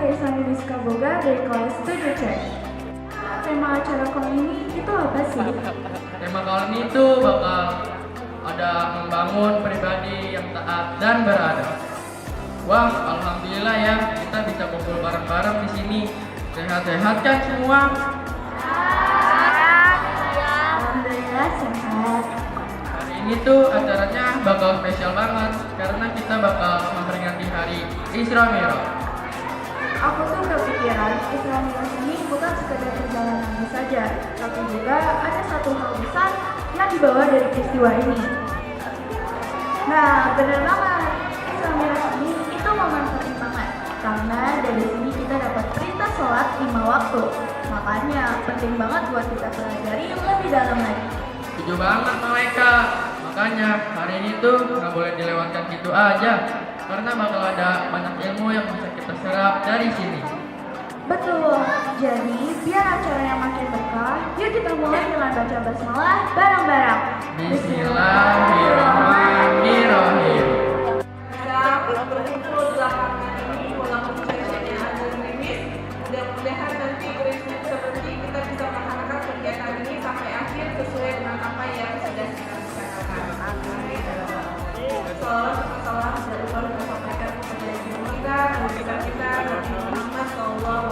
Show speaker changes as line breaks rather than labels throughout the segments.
Islami Biskaboga dari kelas 7C. Tema acara kali ini itu apa sih?
Tema kali ini itu bakal ada membangun pribadi yang taat dan beradab. Wah, alhamdulillah ya, kita bisa kumpul bareng-bareng di sini. Sehat-sehat kan semua?
Alhamdulillah sehat.
Hari ini tuh acaranya bakal spesial banget karena kita bakal memperingati hari Isra Mi'raj.
Aku tuh kepikiran Isra Mi'raj ini bukan sekedar perjalanan saja, tapi juga ada satu hal besar yang dibawa dari peristiwa ini. Nah, benar banget. Isra Mi'raj ini itu momen penting banget karena dari sini kita dapat perintah sholat 5 waktu. Makanya penting banget buat kita pelajari lebih dalam lagi.
Setuju banget mereka. Makanya hari ini tuh nggak boleh dilewatkan gitu aja karena bakal ada banyak ilmu yang bisa kita serap dari sini.
Betul. Jadi, biar acaranya makin berkah, yuk kita mulai dengan baca basmalah bareng-bareng.
Bismillahirrahmanirrahim.
Berkumpul belakangan ini walaupun cuacanya agak gerimis, mudah-mudahan nanti gerimisnya seperti kita bisa melaksanakan kegiatan ini sampai akhir sesuai dengan apa yang sudah kita rencanakan. Salam dari Tuhan kita sampaikan kepada ibu kita, guru kita, Nabi Muhammad SAW.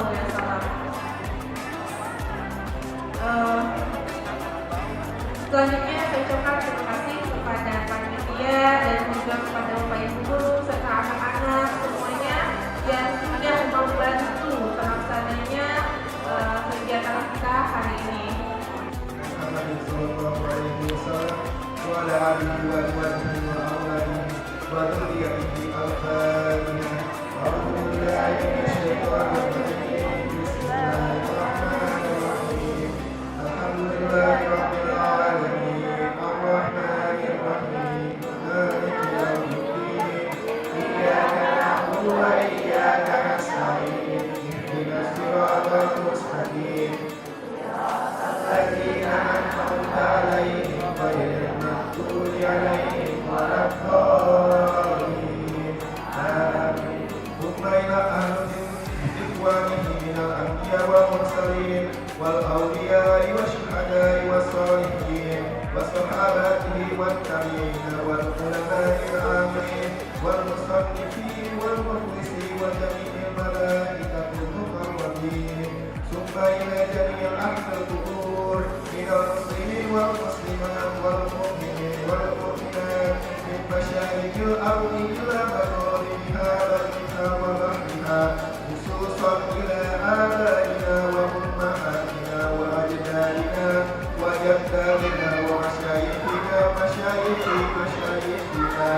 Selanjutnya saya ucapkan terima kasih kepada panitia dan juga kepada Bapak Ibu guru serta anak-anak semuanya yang sudah membantu terlaksananya kegiatan kita hari ini.
والأولياء والشهداء والصالحين وصحابته والتابعين والعلماء العاملين والمصنفين والمخلصين وجميع الملائكة المقربين ثم إلى جميع أهل القبور من المسلمين والمسلمات والمؤمنين والمؤمنات من مشارق الأرض إلى مغاربها برها وبحرها خصوصا إلى آبائنا وأمهاتنا وأجدادنا وجداتنا ومشايخنا ومشايخ مشايخنا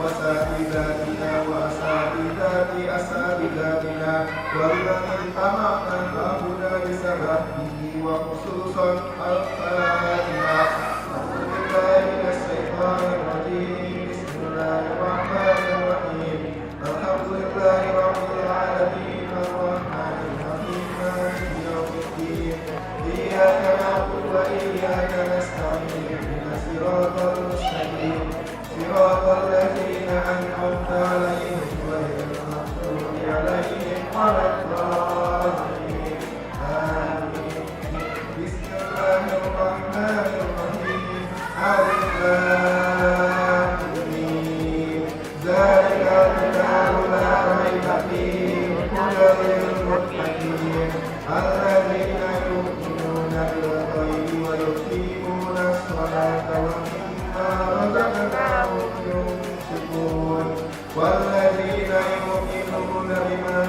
وساتذاتنا وأساتذات أساتذتنا ولمن انتمعنا هنا بسببه وخصوصا الفاتحة. أعوذ بالله من الشيطان الرجيم. بسم الله الرحمن الرحيم. الحمد لله رب العالمين الرحمن الرحيم مالك يوم الدين. إياك نعبد وإياك نستعين. اهدنا الصراط المستقيم صراط الذين أنعمت عليهم غير المغضوب عليهم ولا الضالين. آمين. بسم الله الرحمن الرحيم. ألف لام ميم. ذلك الكتاب لا ريب فيه هدى للمتقين الذين يؤمنون بالغيب ويقيمون الصلاة ومما رزقناهم ينفقون والذين يؤمنون بما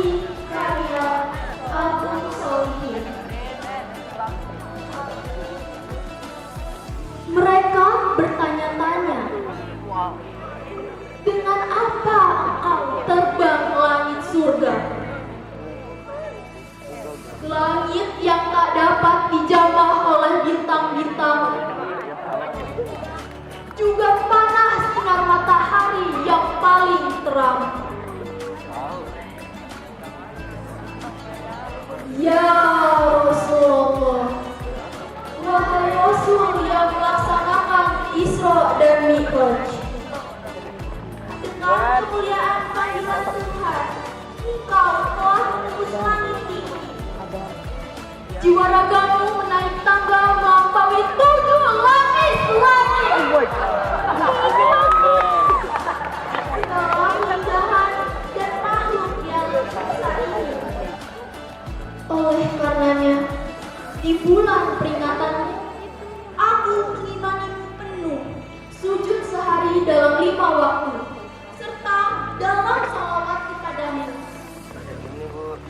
Kasih karya Agung Solihin. Mereka bertanya-tanya, dengan apa engkau terbang ke langit surga? Langit yang tak dapat dijamah oleh bintang-bintang, juga panas sinar matahari yang paling terang. Ya Rasulullah, wahai Rasul yang melaksanakan Isra dan Mi'raj, dengan kemuliaan panggilan Tuhan, engkau telah menembus langit tinggi. Jiwa ragamu menaik tangga melampaui 7 lapis-lapis. Dalam keindahan dan makhluk yang besar ini. Oleh karenanya, di bulan peringatanmu, aku mengimanimu penuh, sujud sehari dalam 5 waktu, serta dalam salawat kepadamu.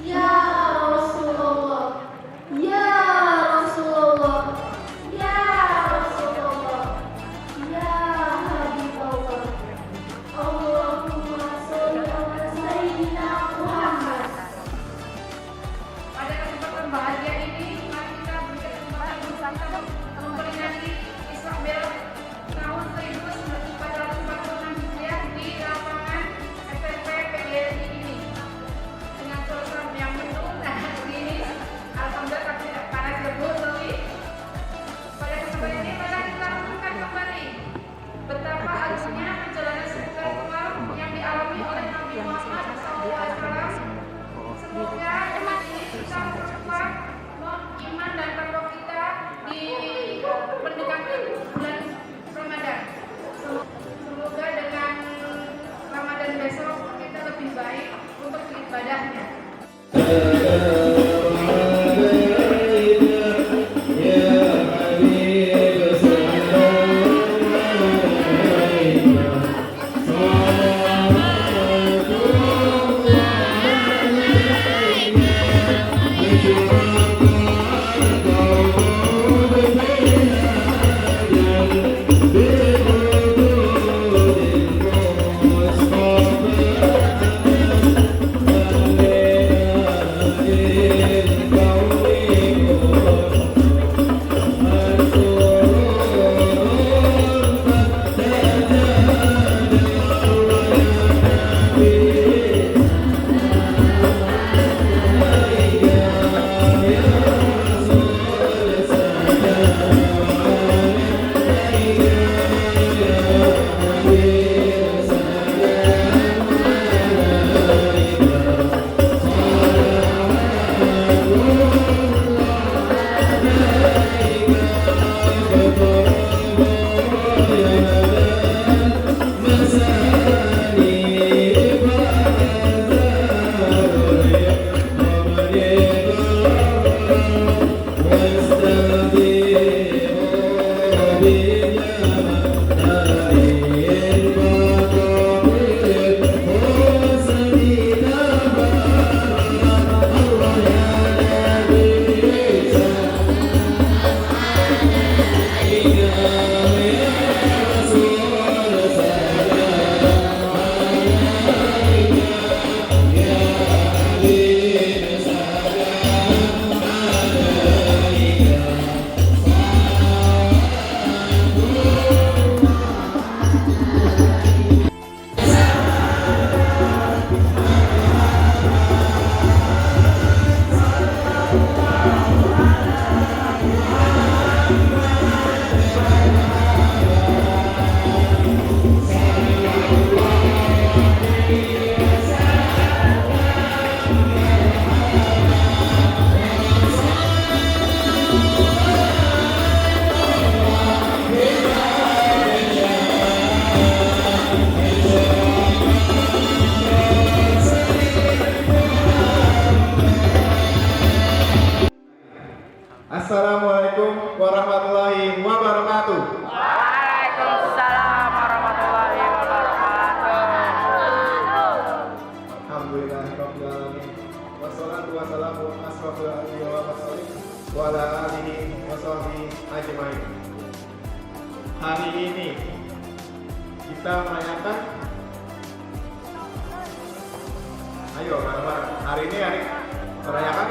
Ya Rasulullah, ya Rasulullah, ya Rasulullah, ya Habibullah. Allahumma sholli ala Sayyidina Muhammad.
Pada kesempatan bahagia ini, mari kita beri kesempatan bersama memperingati Isra Mi'raj tahun 1446 Hijriah di lapangan SMP PGRI ini. Dengan suasana yang mendung dan gerimis, alhamdulillah tapi tidak panas tersebut, tapi pada kesempatan ini mari kita renungkan kembali betapa agungnya perjalanan spiritual yang dialami oleh Nabi Muhammad SAW. Semoga umat ini bisa memperkuat iman dan takwa kita di mendekati bulan Ramadan. Semoga dengan Ramadan besok kita lebih baik untuk beribadahnya.
Assalamualaikum warahmatullahi wabarakatuh.
Waalaikumsalam warahmatullahi wabarakatuh.
Alhamdulillahirabbil alamin. wassalatu wassalamu asrofil anbiya wal mursalin wa ala alihi wa sahbihi ajmain. Hari ini kita merayakan, ayo bareng-bareng. Hari ini merayakan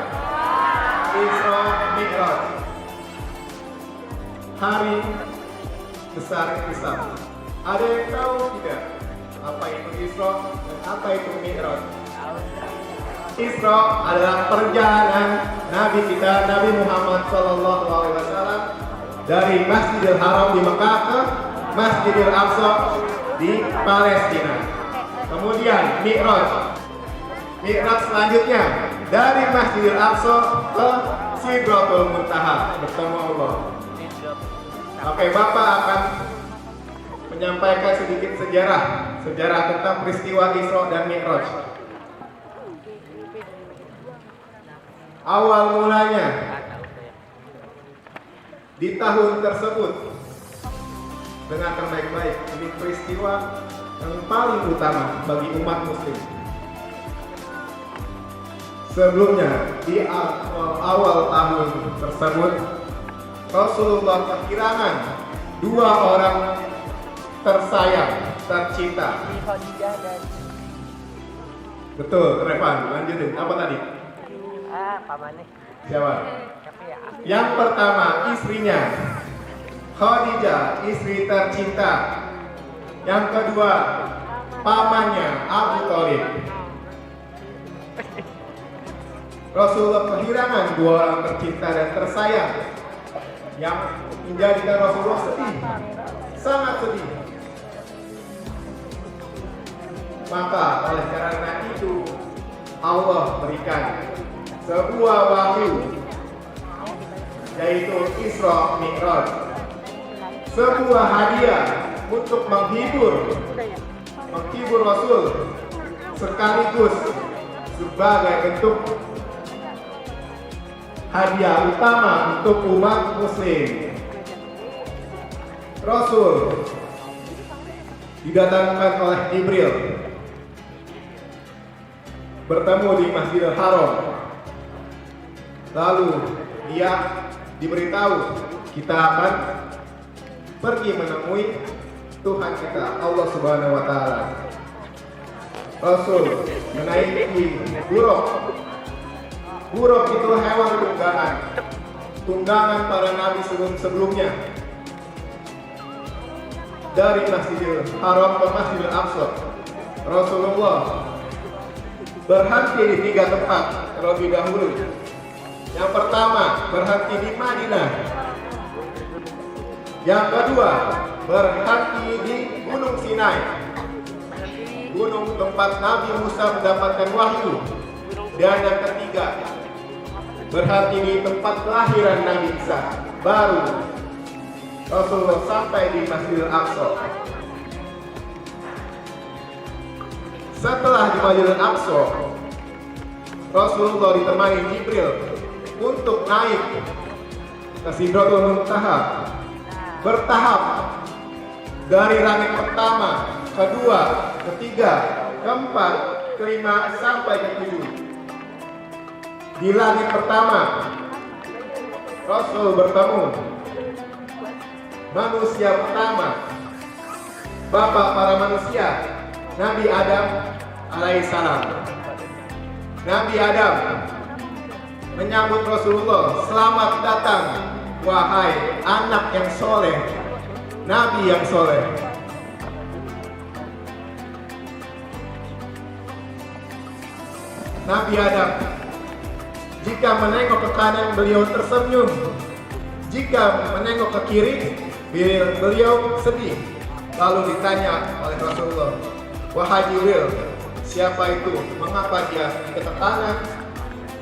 Isra Mi'raj, hari besar Islam. Ada yang tahu tidak apa itu Isra dan apa itu Mi'raj? Isra adalah perjalanan Nabi kita, Nabi Muhammad SAW, dari Masjidil Haram di Mekah ke Masjidil Aqsa di Palestina. Kemudian Mi'raj selanjutnya dari Masjidil Aqsa ke Sidratul Muntaha, bertemu Allah. Oke, Bapak akan menyampaikan sedikit sejarah tentang peristiwa Isra dan Mi'raj. Awal mulanya di tahun tersebut, dengarkan baik-baik, ini peristiwa yang paling utama bagi umat muslim. Sebelumnya, di awal tahun tersebut, Rasulullah kehilangan dua orang tersayang, tercinta. Betul, Revan, lanjutin. Apa tadi?
Pamannya.
Siapa? Yang pertama, istrinya Khadijah, istri tercinta. Yang kedua, pamannya Abu Thalib. Rasulullah kehilangan dua orang tercinta dan tersayang yang menjadikan Rasulullah sedih, sangat sedih. Maka oleh karena itu Allah berikan sebuah wahyu, yaitu Isra Mi'raj, sebuah hadiah untuk menghibur Rasul, sekaligus sebagai bentuk hadiah utama untuk umat muslim. Rasul didatangkan oleh Jibril, bertemu di Masjidil Haram. Lalu dia diberitahu, kita akan pergi menemui Tuhan kita, Allah Subhanahu wa Ta'ala. Rasul menaiki buruk. Buruk itu hewan tunggangan para nabi sebelumnya. Dari Masjidil Haram ke Masjidil Aqsa, Rasulullah berhenti di 3 tempat terlebih dahulu. Yang pertama, berhenti di Madinah. Yang kedua, berhenti di Gunung Sinai, gunung tempat Nabi Musa mendapatkan wahyu. Dan yang ketiga, berhenti di tempat kelahiran Nabi Isa. Baru Rasulullah sampai di Masjidil Aqsa. Setelah di Masjidil Aqsa, Rasulullah ditemani Jibril untuk naik ke Sidratul Muntaha, bertahap dari langit pertama, kedua, ketiga, keempat, kelima, sampai ke-7. Di langit pertama, Rasul bertemu manusia pertama, bapak para manusia, Nabi Adam alaihissalam. Nabi Adam menyambut Rasulullah, selamat datang wahai anak yang soleh, Nabi yang soleh. Nabi Adam, jika menengok ke kanan beliau tersenyum, jika menengok ke kiri beliau sedih. Lalu ditanya oleh Rasulullah, wahai Jibril, siapa itu? Mengapa dia jika ke kanan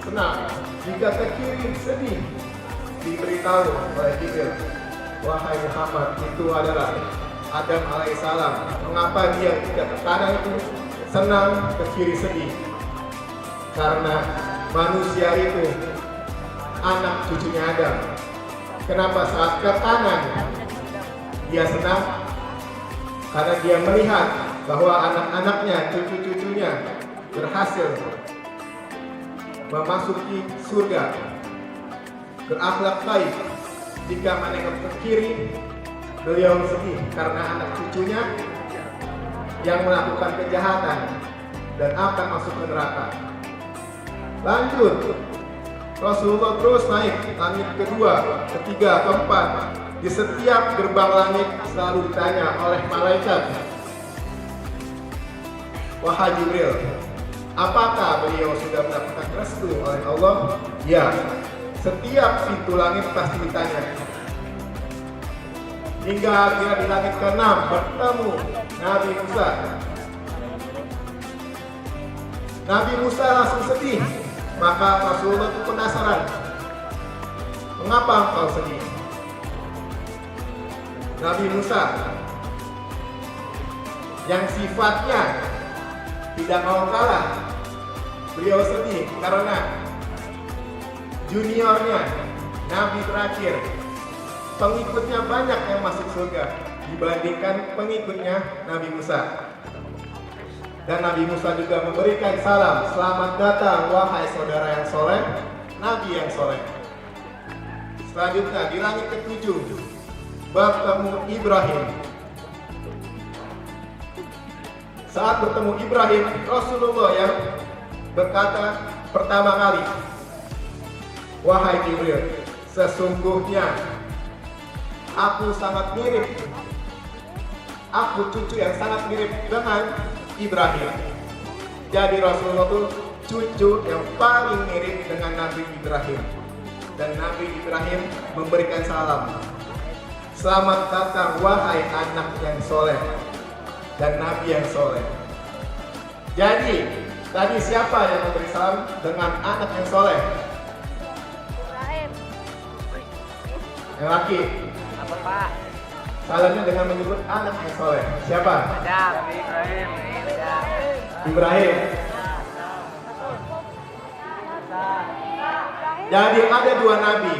senang, jika ke kiri sedih? Diberitahu oleh Jibril, wahai Muhammad, itu adalah Adam alaihissalam. Mengapa dia jika ke kanan itu senang, ke kiri sedih? Karena manusia itu anak cucunya Adam. Kenapa saat ke kanan dia senang? Karena dia melihat bahwa anak-anaknya, cucu-cucunya berhasil memasuki surga. Berakhlak baik. Jika menengok ke kiri, beliau sedih karena anak cucunya yang melakukan kejahatan dan akan masuk ke neraka. Lanjut, Rasulullah terus naik langit kedua, ketiga, keempat. Di setiap gerbang langit selalu ditanya oleh malaikat, wahai Jibril, apakah beliau sudah mendapatkan restu oleh Allah? Ya, setiap pintu langit pasti ditanya. Hingga akhirnya di langit ke-6 bertemu Nabi Musa. Nabi Musa langsung sedih. Maka Rasulullah itu penasaran, mengapa engkau sedih? Nabi Musa yang sifatnya tidak mau kalah, beliau sedih karena juniornya, Nabi terakhir, pengikutnya banyak yang masuk surga dibandingkan pengikutnya Nabi Musa. Dan Nabi Musa juga memberikan salam, selamat datang wahai saudara yang soleh, Nabi yang soleh. Selanjutnya di langit ke-7 bertemu Ibrahim. Saat bertemu Ibrahim, Rasulullah yang berkata pertama kali, wahai Jibril, sesungguhnya aku sangat mirip, aku cucu yang sangat mirip dengan Ibrahim. Jadi Rasulullah itu cucu yang paling mirip dengan Nabi Ibrahim. Dan Nabi Ibrahim memberikan salam, selamat datang wahai anak yang soleh dan Nabi yang soleh. Jadi tadi siapa yang memberi salam dengan anak yang soleh?
Ibrahim.
Yang laki.
Apa Pak?
Salamnya dengan menyebut anak yang soleh. Siapa?
Adam. Ibrahim. Adam.
Ibrahim. Jadi ada dua nabi,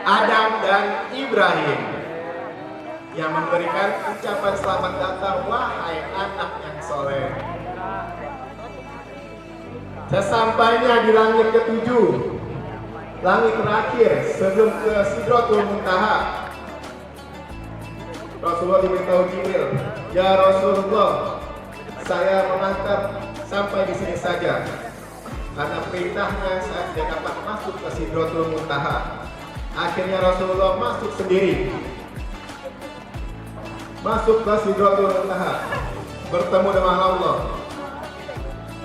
Adam dan Ibrahim, yang memberikan ucapan selamat datang wahai anak yang soleh. Sesampainya di langit ke-7, langit terakhir sebelum ke Sidratul Muntaha, Rasulullah diberitahu Jibril, ya Rasulullah, saya mengantar sampai di sini saja, karena perintahnya saya tidak dapat masuk ke Sidratul Muntaha. Akhirnya Rasulullah masuk sendiri, masuk ke Sidratul Muntaha, bertemu dengan Allah.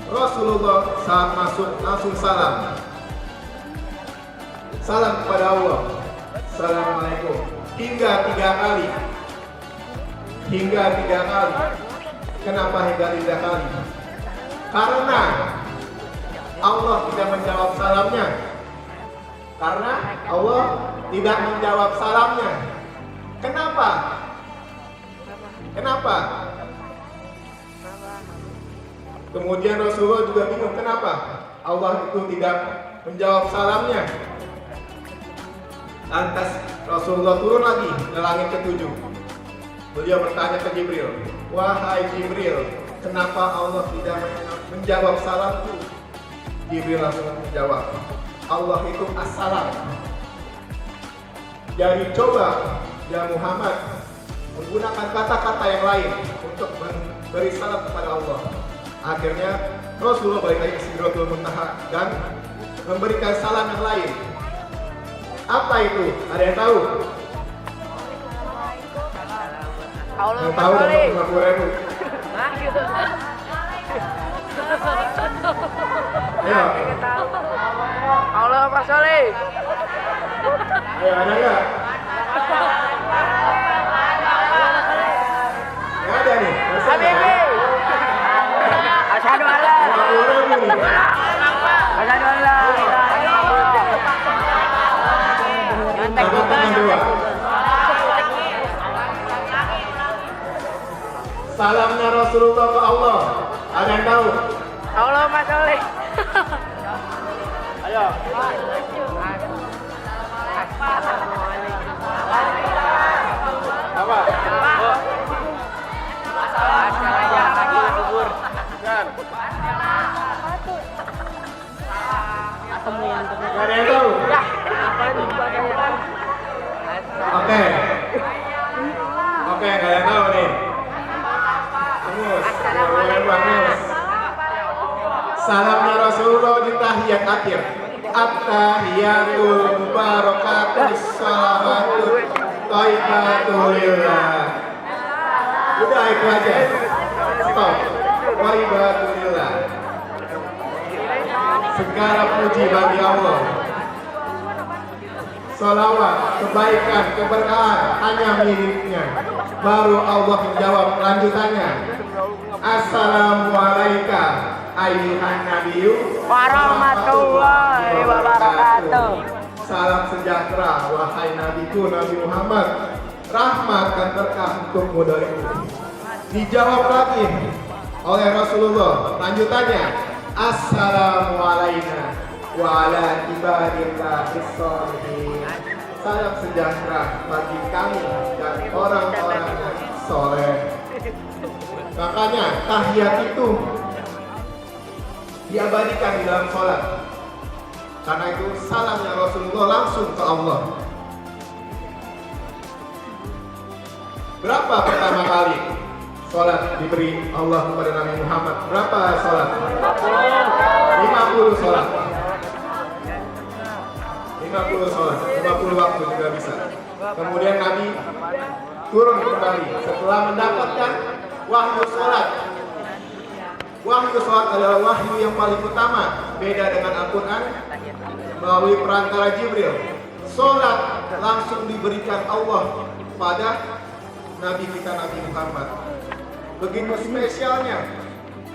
Rasulullah saat masuk langsung salam kepada Allah, Assalamualaikum, hingga 3 kali. Kenapa hingga 3 kali? Karena Allah tidak menjawab salamnya. Kenapa? Kemudian Rasulullah juga bingung kenapa Allah itu tidak menjawab salamnya. Lantas Rasulullah turun lagi ke langit ke-7. Beliau bertanya ke Jibril, wahai Jibril, kenapa Allah tidak menjawab salamku? Jibril langsung menjawab, Allah itu as-salam. Jadi coba ya Muhammad menggunakan kata-kata yang lain untuk memberi salam kepada Allah. Akhirnya Rasulullah balik lagi ke Sidratul Muntaha dan memberikan salam yang lain. Apa itu? Ada yang tahu? Yang tahu dapat 50.000. Ayo.
Allah Pak Soleh.
Ayo, ada nggak? Nggak ada nih.
Habibi. Asyhadu an la
50.000 nih.
Asyhadu an la ilaha illallah.
Angkat tangan dua. Salamnya Rasulullah ke Allah. Ada yang tahu?
Allah Pak Soleh.
Ayo. Apa? Gak ada yang tahu? Oke. Oke, gak ada yang tahu nih. Mus, Mus. Salamnya Rasulullah di tahiyat akhir. At-tahiyatul mubarakatus salawatut thayyibatul lillah. Udah itu aja. Stop. Thayyibatul lillah. Segala puji bagi Allah. Salawat, kebaikan, keberkahan hanya miliknya. Baru Allah menjawab lanjutannya. Assalamualaikum ayyuhan nabiyyu
Warahmatullahi wabarakatuh.
Salam sejahtera wahai nabiku Nabi Muhammad. Rahmat dan berkah untukmu dariku. Dijawab lagi oleh Rasulullah. Lanjutannya, Assalamualaikum wa ala ibadillahis sholihin. Salam sejahtera bagi kami dan orang-orang yang soleh. Makanya tahiyat itu diabadikan di dalam sholat. Karena itu salamnya Rasulullah langsung ke Allah. Berapa pertama kali sholat diberi Allah kepada Nabi Muhammad? Berapa sholat? 50 sholat. 50 sholat, 50 waktu juga bisa. Kemudian Nabi turun kembali setelah mendapatkan wahyu sholat. Wahyu sholat adalah wahyu yang paling utama, beda dengan Al-Quran melalui perantara Jibril. Sholat langsung diberikan Allah pada Nabi kita Nabi Muhammad. Begitu spesialnya,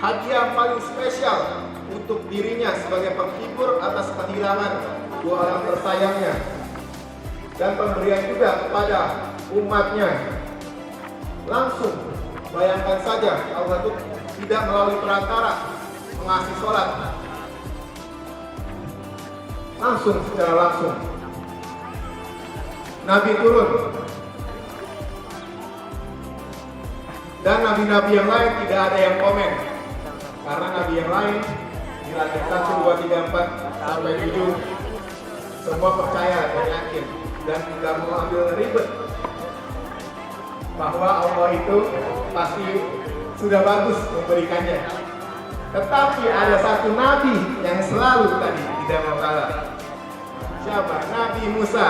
hadiah paling spesial untuk dirinya sebagai penghibur atas kehilangan dua orang tersayangnya, dan pemberian juga kepada umatnya. Langsung, bayangkan saja Allah itu tidak melalui perantara mengasih sholat, langsung secara langsung Nabi turun. Dan nabi-nabi yang lain tidak ada yang komen, karena nabi yang lain di lantai 1, 2, 3, 4 sampai 7 semua percaya dan yakin dan tidak mau ambil ribet bahwa Allah itu pasti sudah bagus memberikannya. Tetapi ada satu nabi yang selalu tadi tidak mau kalah. Siapa? Nabi Musa.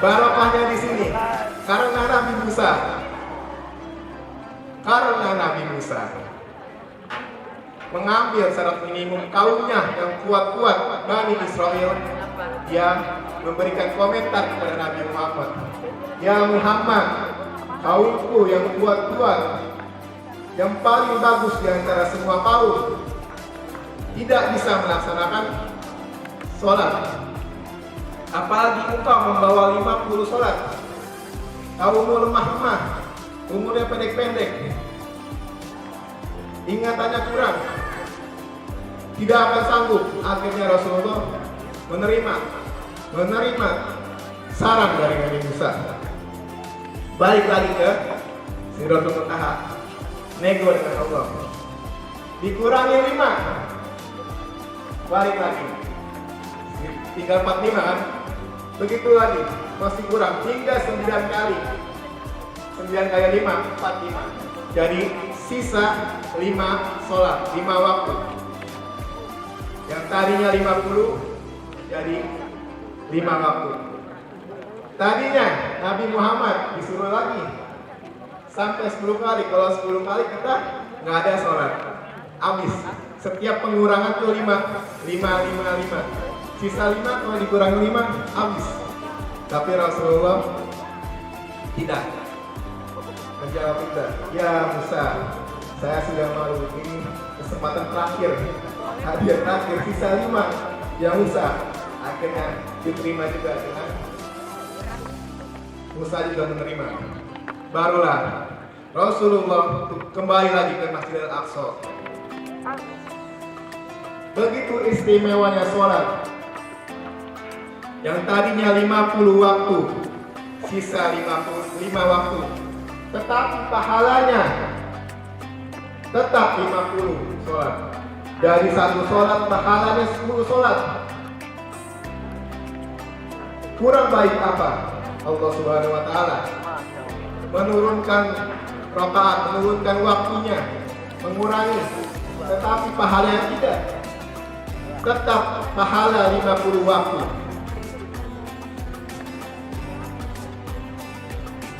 Barokahnya di sini karena Nabi Musa. Karena Nabi Musa mengambil syarat minimum kaumnya yang kuat-kuat, Bani Israel, dia memberikan komentar kepada Nabi Muhammad. Ya Muhammad, kaumku yang kuat-kuat, yang paling bagus di antara semua kaum, tidak bisa melaksanakan sholat. Apalagi engkau membawa 50 sholat. Kaummu lemah-lemah, umurnya pendek-pendek, ingatannya kurang, tidak akan sanggup. Akhirnya Rasulullah menerima saran dari Nabi Musa. Balik lagi ke Sidratul Muntaha, nego dengan Allah, dikurangi 5, balik lagi tinggal 45 kan, begitu lagi masih kurang hingga 9 kali. 9 kali 5, 45. Jadi sisa 5 sholat, 5 waktu. Yang tadinya 50 jadi 5 waktu. Tadinya Nabi Muhammad disuruh lagi sampai 10 kali. Kalau 10 kali kita nggak ada sholat, habis. Setiap pengurangan tuh 5. Sisa 5 kalau dikurangi 5 habis. Tapi Rasulullah tidak menjawab kita. Ya Musa, saya sudah malu, ini kesempatan terakhir, hadiah terakhir, sisa 5. Ya Musa, akhirnya diterima juga dengan Musa juga menerima. Barulah Rasulullah kembali lagi ke Masjidil Aqsa. Begitu istimewanya sholat. Yang tadinya 50 waktu, sisa 55 waktu. Tetapi pahalanya tetap 50 sholat. Dari satu sholat pahalanya 10 sholat. Kurang baik apa? Allah Subhanahu wa Ta'ala menurunkan rakaat, menurunkan waktunya, mengurangi, tetapi pahalanya tidak. Tetap pahala 50 waktu.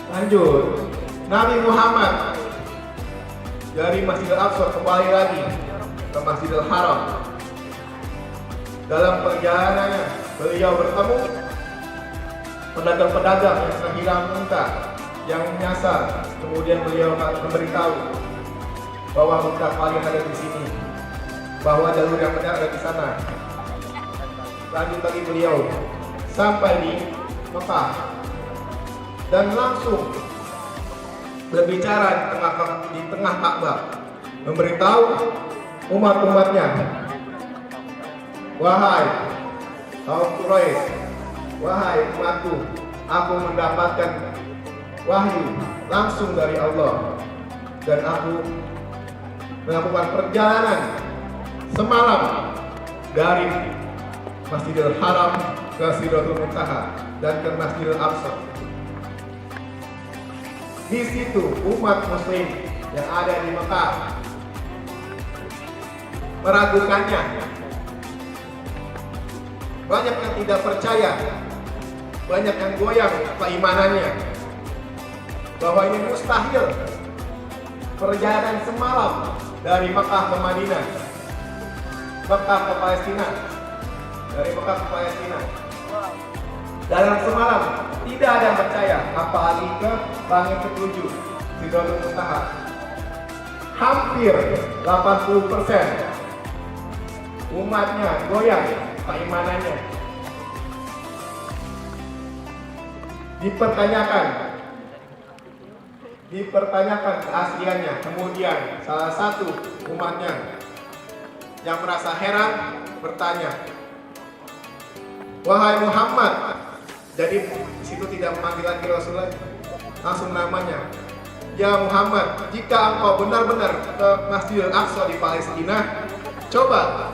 Lanjut, Nabi Muhammad dari Masjidil Aqsa kembali lagi ke Masjidil Haram. Dalam perjalanannya beliau bertemu pedagang-pedagang yang kehilangan unta yang menyasar. Kemudian beliau memberitahu bahwa unta kalian ada di sini, bahwa jalur yang benar ada di sana. Lanjut lagi beliau sampai di Mekah dan langsung berbicara di tengah Ka'bah, memberitahu umat-umatnya, wahai kaum Quraisy, wahai umatku, aku mendapatkan wahyu langsung dari Allah dan aku melakukan perjalanan semalam dari Masjidil Haram ke Sidratul Muntaha dan ke Masjidil Aqsa. Di situ umat muslim yang ada di Mekah meragukannya. Banyak yang tidak percaya, banyak yang goyang keimanannya, bahwa ini mustahil perjalanan semalam dari Mekah ke Madinah, Mekah ke Palestina, dari Mekah ke Palestina dalam semalam. Tidak ada yang percaya, apalagi ke langit ketujuh Sidratul Muntaha. Hampir 80% umatnya goyang keimanannya. Dipertanyakan keasliannya. Kemudian salah satu umatnya yang merasa heran bertanya, wahai Muhammad. Jadi di situ tidak memanggil lagi Rasulullah, langsung namanya, ya Muhammad, jika engkau benar-benar ke Masjidil Aqsa di Palestina, coba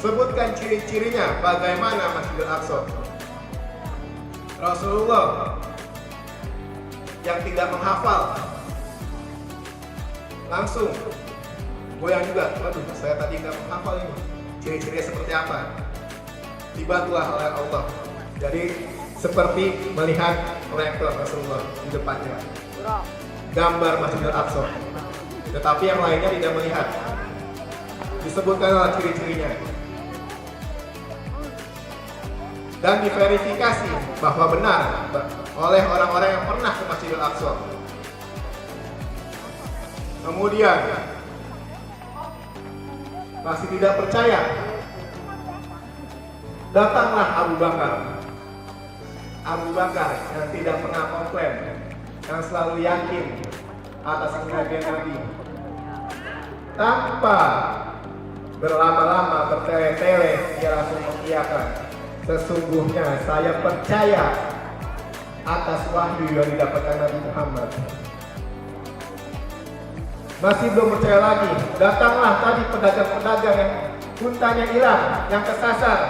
sebutkan ciri-cirinya bagaimana Masjidil Aqsa. Rasulullah yang tidak menghafal langsung goyang juga. Waduh, saya tadi nggak menghafal ini. Ciri-cirinya seperti apa? Dibantulah oleh Allah. Jadi seperti melihat proyektor Rasulullah di depannya, gambar Masjidil Aqsa. Tetapi yang lainnya tidak melihat. Disebutkanlah ciri-cirinya dan diverifikasi bahwa benar oleh orang-orang yang pernah ke Masjidil Aqsa. Kemudian masih tidak percaya, datanglah Abu Bakar. Abu Bakar yang tidak pernah komplain, yang selalu yakin atas kenabian Nabi. Tanpa berlama-lama bertele-tele, dia langsung mengiyakan, sesungguhnya saya percaya atas wahyu yang didapatkan Nabi Muhammad. Masih belum percaya lagi, datanglah tadi pedagang-pedagang yang untanya hilang, yang kesasar.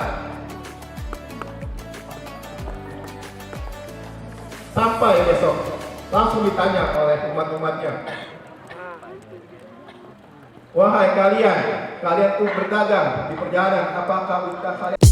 Sampai besok langsung ditanya oleh umat-umatnya, wahai kalian tuh berdagang di perjalanan, apakah unta kalian